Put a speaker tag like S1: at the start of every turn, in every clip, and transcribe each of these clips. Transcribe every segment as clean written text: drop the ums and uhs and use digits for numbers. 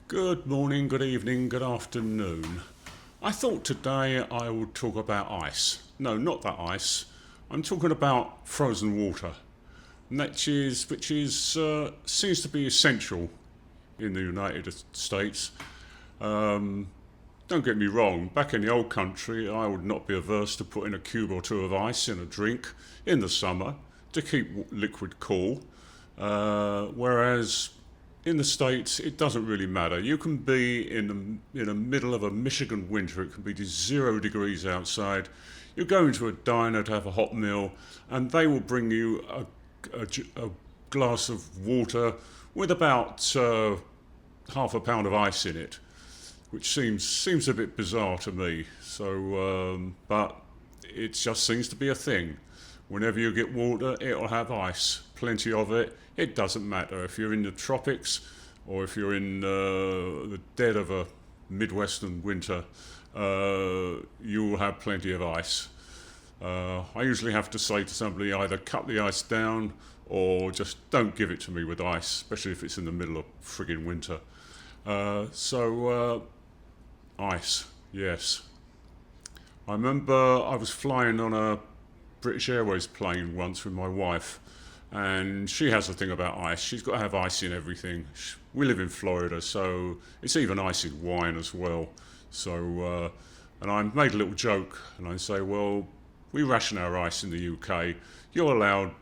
S1: Good morning, good evening, good afternoon. I thought today I would talk about ice. No, not that ice. I'm talking about frozen water, and which is seems to be essential in the United States. Um, don't get me wrong. Back in the old country, I would not be averse to putting a cube or two of ice in a drink in the summer to keep liquid cool. Whereas in the States, it doesn't really matter. You can be in the middle of a Michigan winter. It can be 0 degrees outside. You go into a diner to have a hot meal, and they will bring you a glass of water with about half a pound of ice in it, which seems a bit bizarre to me. But it just seems to be a thing. Whenever you get water, it'll have ice, plenty of it. It doesn't matter if you're in the tropics or if you're in the dead of a Midwestern winter, you will have plenty of ice. I usually have to say to somebody either cut the ice down or just don't give it to me with ice, especially if it's in the middle of friggin' winter. Ice, yes. I remember I was flying on a British Airways plane once with my wife, and she has a thing about ice. She's got to have ice in everything. We live in Florida, so it's even ice in wine as well. And I made a little joke, and I say, well, we ration our ice in the UK. You're allowed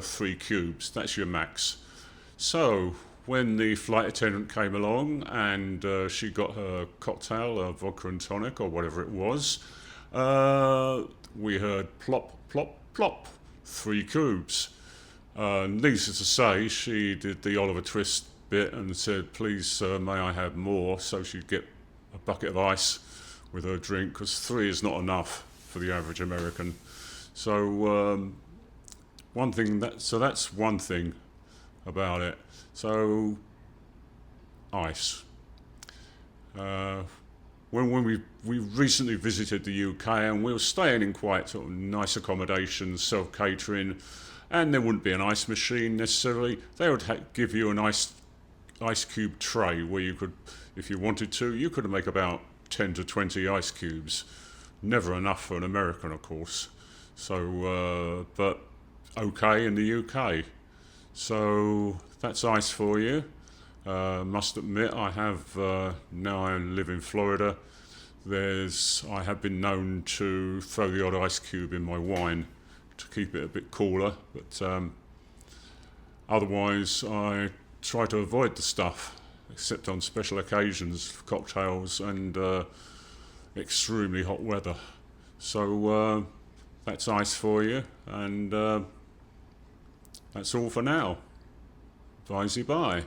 S1: 3 cubes. That's your max. So when the flight attendant came along and she got her cocktail, a vodka and tonic or whatever it was, we heard plop, plop, plop, 3 cubes. Needless to say, she did the Oliver Twist bit and said, please, may I have more? So she'd get a bucket of ice with her drink, because 3 is not enough for the average American. That's one thing about it. So, ice. When we recently visited the UK, and we were staying in quite sort of nice accommodations, self-catering, and there wouldn't be an ice machine necessarily. They would give you an ice cube tray where you could, if you wanted to, you could make about 10 to 20 ice cubes. Never enough for an American, of course. But okay in the UK. So that's ice for you. Must admit, I have now I live in Florida. I have been known to throw the odd ice cube in my wine to keep it a bit cooler, but otherwise I try to avoid the stuff, except on special occasions, cocktails and extremely hot weather. So that's ice for you, and that's all for now. Bye-bye.